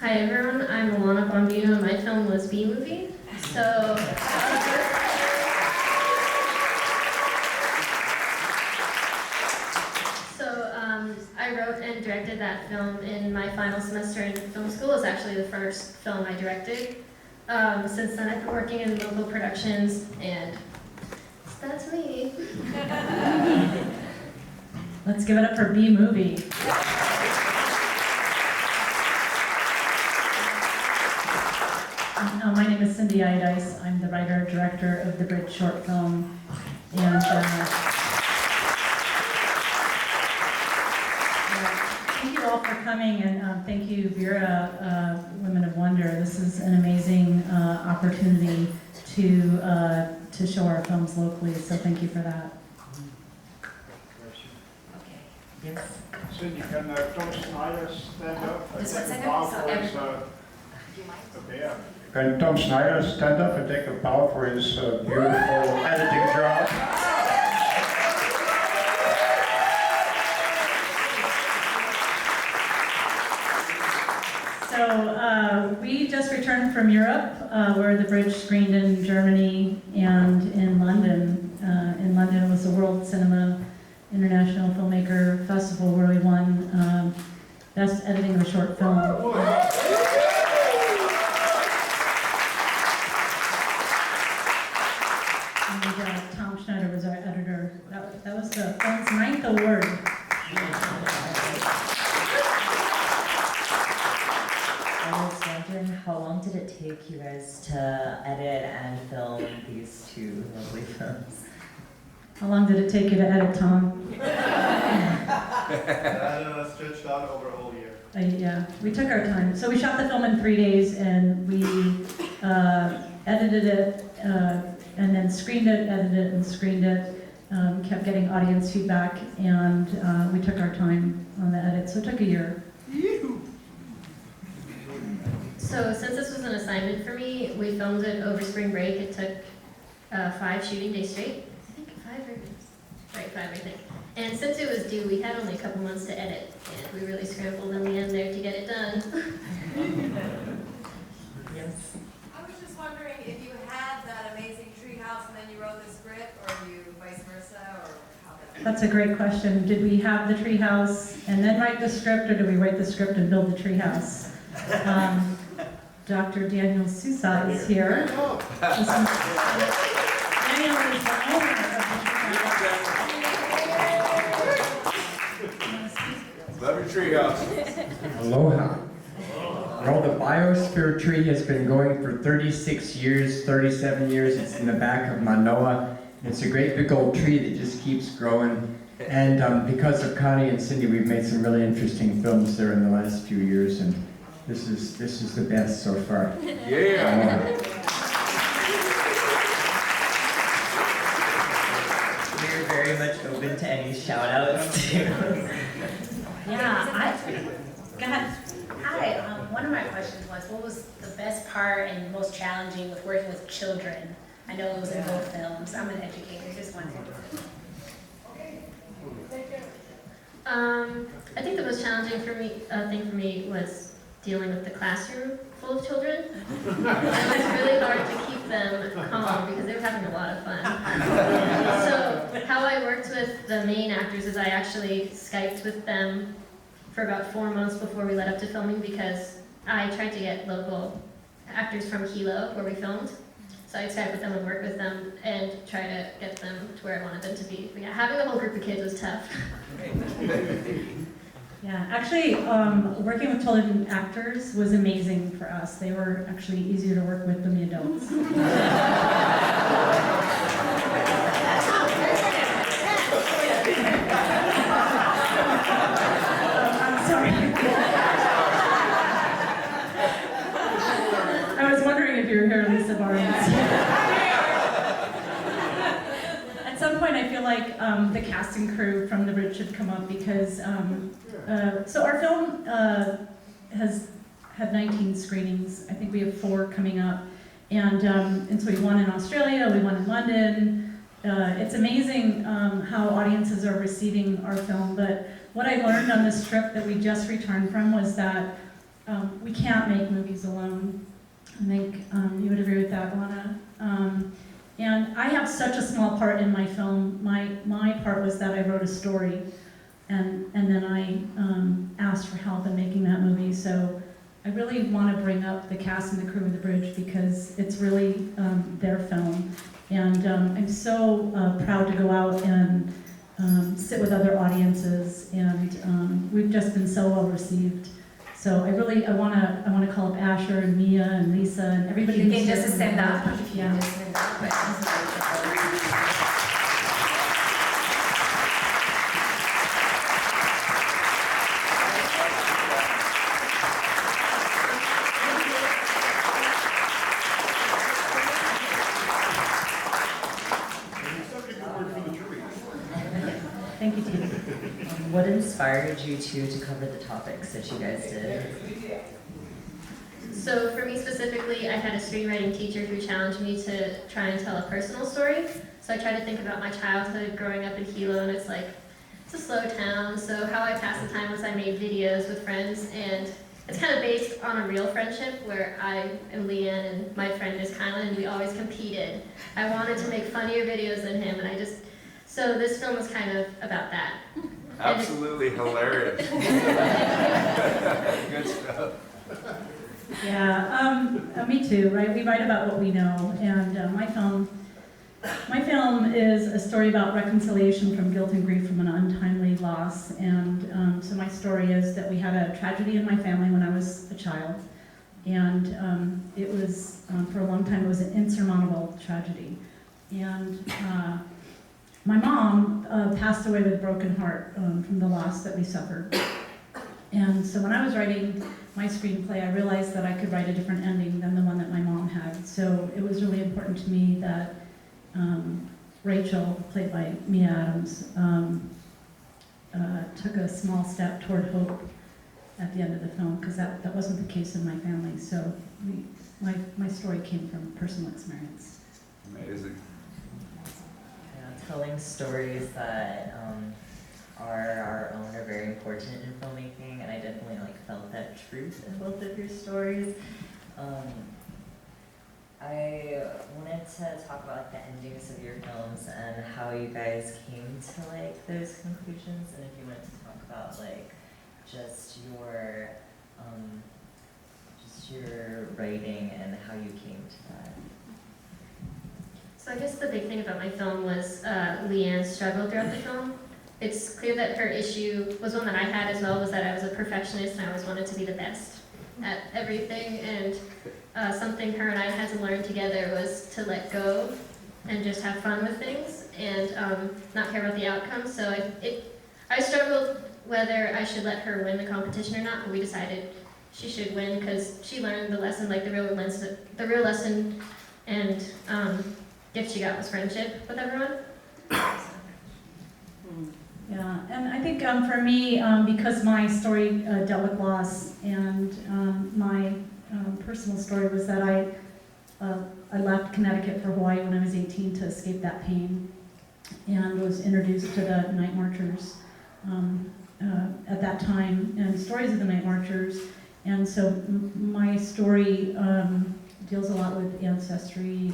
Hi everyone, I'm Alana Bombino and my film was B-Movie. I wrote and directed that film in my final semester in film school. It was actually the first film I directed. Since then I've been working in local productions and that's me. Let's give it up for B-Movie. My name is Iodice. I'm the writer-director of the Bridge short film. And thank you all for coming, and thank you, Vera, Women of Wonder. This is an amazing opportunity to show our films locally, so thank you for that. Okay. Yes. Cindy, can Tom Schneider stand up and Just 1 take a second. bow So for his do you mind? Can Tom Schneider stand up and take a bow for his beautiful editing job? So we just returned from Europe, where the Bridge screened in Germany and in London. In London was the World Cinema International Filmmaker Festival, where we won Best Editing of a Short Film. And Tom Schneider was our editor. That was the film's 9th award. I was wondering, how long did it take you guys to edit and film these two lovely films? How long did it take you to edit, Tom? Stretched out over a whole year. Yeah, we took our time. So we shot the film in 3 days, and we edited it, and then screened it, edited it, and screened it. Kept getting audience feedback, and we took our time on the edit. So it took a year. So since this was an assignment for me, we filmed it over spring break. It took 5 shooting days straight. I think 5 or right, 5 I think. And since it was due, we had only a couple months to edit, and we really scrambled in the end there to get it done. Yes. I was just wondering if you had that amazing treehouse and then you wrote the script, or you vice versa, or how that. That's a great question. Did we have the treehouse and then write the script, or did we write the script and build the treehouse? Dr. Daniel Sousa is here. Daniel is the owner of the treehouse. Love your treehouse. Aloha. Well, the biosphere tree has been going for 36 years, 37 years. It's in the back of Manoa. It's a great big old tree that just keeps growing. And because of Connie and Cindy, we've made some really interesting films there in the last few years. And this is the best so far. Yeah. We're very much open to any shout outs too. Yeah, go ahead. Hi, one of my questions was, what was the best part and most challenging with working with children? I know it was in both films. I'm an educator, just wondering. I think the most challenging thing for me was dealing with the classroom full of children. It was really hard to keep them calm because they were having a lot of fun. So how I worked with the main actors is I actually Skyped with them for about 4 months before we led up to filming, because I tried to get local actors from Hilo, where we filmed. So I'd Skype with them and work with them and try to get them to where I wanted them to be. But yeah, having a whole group of kids was tough. Yeah, actually, working with children actors was amazing for us. They were actually easier to work with than the adults. I'm sorry. I was wondering if you were here, Lisa Barnes. At some point, I feel like the cast and crew from The Bridge should come up, because so our film has had 19 screenings. I think we have 4 coming up, and so we won in Australia, we won in London. It's amazing how audiences are receiving our film. But what I learned on this trip that we just returned from was that we can't make movies alone. I think you would agree with that, Alana. And I have such a small part in my film. My part was that I wrote a story, and then I asked for help in making that movie. So I really want to bring up the cast and the crew of The Bridge because it's really their film. And I'm so proud to go out and sit with other audiences, and we've just been so well received. So I want to call up Asher and Mia and Lisa and everybody. You who's can just just stand up. If you Yeah. just stand up. Thank you, Tina. What inspired you two to cover the topics that you guys did? So for me specifically, I had a screenwriting teacher who challenged me to try and tell a personal story. So I tried to think about my childhood growing up in Hilo, and it's a slow town. So how I passed the time was I made videos with friends, and it's kind of based on a real friendship where I am Leanne and my friend is Kylan, and we always competed. I wanted to make funnier videos than him, and so this film was kind of about that. Absolutely hilarious. Good stuff. Yeah, me too, right? We write about what we know, and my film is a story about reconciliation from guilt and grief from an untimely loss. And so my story is that we had a tragedy in my family when I was a child, and it was, for a long time, it was an insurmountable tragedy. And my mom passed away with a broken heart from the loss that we suffered. And so when I was writing my screenplay, I realized that I could write a different ending than the one that my mom had. So it was really important to me that Rachel, played by Mia Adams, took a small step toward hope at the end of the film, because that wasn't the case in my family. So my story came from personal experience. Amazing. Telling stories that are our own are very important in filmmaking, and I definitely felt that truth in both of your stories. I wanted to talk about the endings of your films and how you guys came to those conclusions, and if you wanted to talk about just your writing and how you came to that. So I guess the big thing about my film was Leanne's struggle throughout the film. It's clear that her issue was one that I had as well, was that I was a perfectionist and I always wanted to be the best at everything. And something her and I had to learn together was to let go and just have fun with things and not care about the outcome. So I struggled whether I should let her win the competition or not, but we decided she should win because she learned the lesson, the real lesson and gift she got was friendship with everyone. Yeah, and I think for me, because my story dealt with loss, and my personal story was that I left Connecticut for Hawaii when I was 18 to escape that pain, and was introduced to the Night Marchers at that time, and stories of the Night Marchers. And so my story deals a lot with ancestry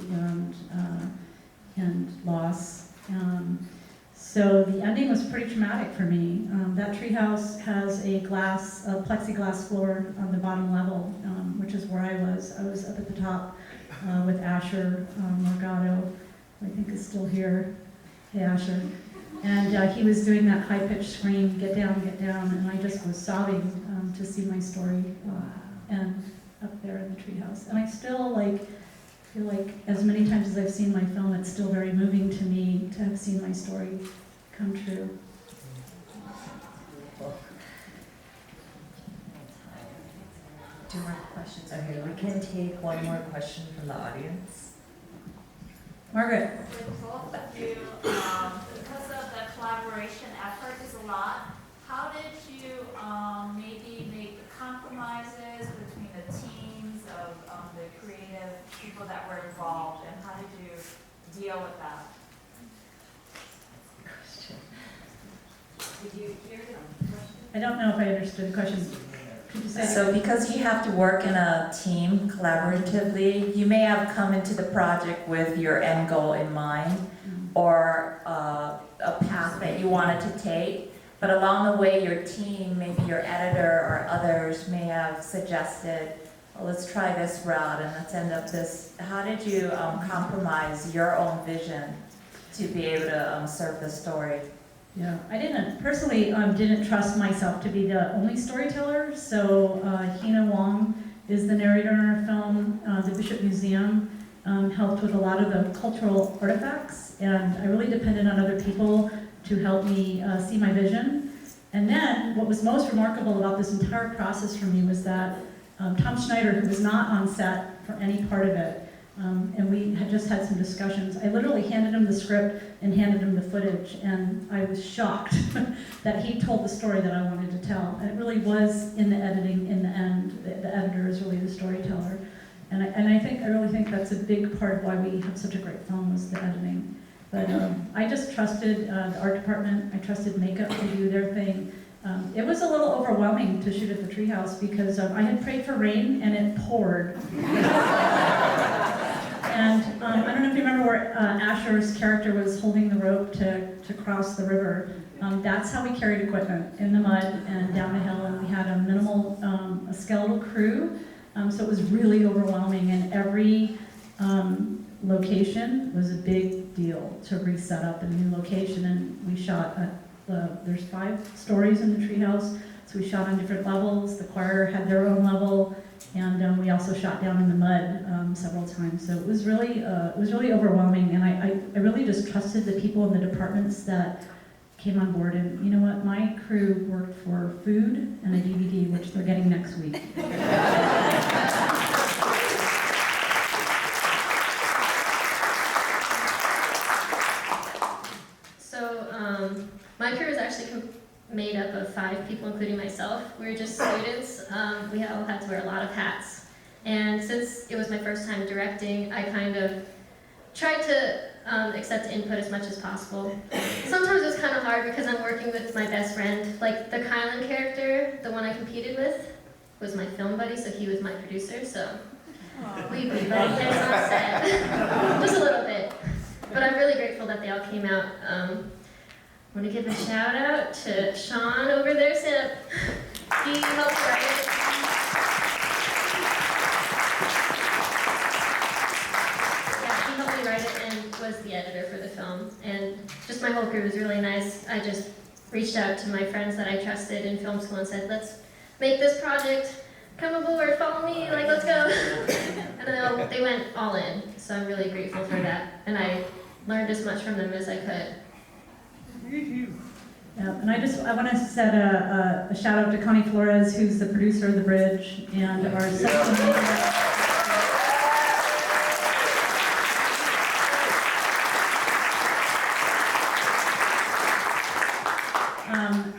and loss. So the ending was pretty traumatic for me. That treehouse has a plexiglass floor on the bottom level, which is where I was. I was up at the top with Asher Morgado, who I think is still here. Hey, Asher. And he was doing that high-pitched scream, get down, and I just was sobbing to see my story end up there in the treehouse. And I still feel like as many times as I've seen my film, it's still very moving to me to have seen my story come true. Two more questions. Okay, we can take one more question from the audience. Margaret. With both of you, because of the collaboration effort is a lot, how did you maybe make compromises between the teams of the creative people that were involved, and how did you deal with that? Did you hear the question? I don't know if I understood the question. Could you say that? So because you have to work in a team collaboratively, you may have come into the project with your end goal in mind or a path that you wanted to take, but along the way your team, maybe your editor or others may have suggested, well, let's try this route and let's end up this. How did you compromise your own vision to be able to serve the story? Yeah, I didn't trust myself to be the only storyteller, so Hina Wong is the narrator in our film. The Bishop Museum helped with a lot of the cultural artifacts, and I really depended on other people to help me see my vision. And then, what was most remarkable about this entire process for me was that Tom Schneider, who was not on set for any part of it, and we had just had some discussions. I literally handed him the script and handed him the footage, and I was shocked that he told the story that I wanted to tell. And it really was in the editing, in the end, the editor is really the storyteller. And I really think that's a big part of why we have such a great film was the editing. But I just trusted the art department, I trusted makeup to do their thing. It was a little overwhelming to shoot at the treehouse because I had prayed for rain and it poured. And I don't know if you remember where Asher's character was holding the rope to cross the river. That's how we carried equipment, in the mud and down a hill, and we had a minimal, a skeletal crew, so it was really overwhelming, and every location was a big deal to reset up a new location, and we shot at there's 5 stories in the treehouse, so we shot on different levels. The choir had their own level, and we also shot down in the mud several times. So it was really overwhelming, and I really just trusted the people in the departments that came on board. And you know what? My crew worked for food and a DVD, which they're getting next week. My crew is actually made up of 5 people, including myself. We were just students. We all had to wear a lot of hats. And since it was my first time directing, I kind of tried to accept input as much as possible. Sometimes it was kind of hard because I'm working with my best friend. Like the Kylan character, the one I competed with, was my film buddy, so he was my producer. So we'd be like this on set, just a little bit. But I'm really grateful that they all came out. I want to give a shout out to Sean over there, Sip. He helped write it. Yeah, he helped me write it and was the editor for the film. And just my whole crew was really nice. I just reached out to my friends that I trusted in film school and said, let's make this project. Come aboard, follow me, like let's go. And then they went all in. So I'm really grateful for that. And I learned as much from them as I could. Yeah, and I want to set a shout out to Connie Flores, who's the producer of The Bridge, and our section leader.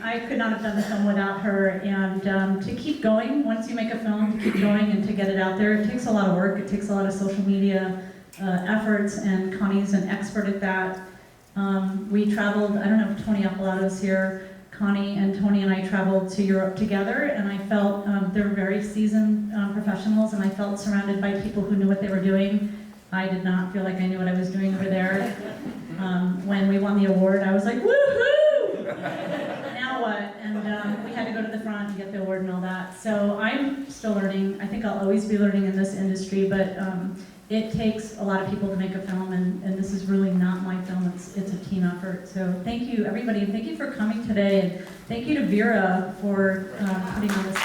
I could not have done the film without her, and to keep going, once you make a film, to keep going and to get it out there, it takes a lot of work, it takes a lot of social media efforts, and Connie's an expert at that. We traveled, I don't know if Tony Appalato's here, Connie and Tony and I traveled to Europe together, and I felt they're very seasoned professionals, and I felt surrounded by people who knew what they were doing. I did not feel like I knew what I was doing over there. When we won the award, I was like, woohoo! Now what? And we had to go to the front and get the award and all that. So I'm still learning. I think I'll always be learning in this industry, but it takes a lot of people to make a film, and this is really not my film, it's a team effort. So thank you, everybody, and thank you for coming today, and thank you to Vera for putting on this.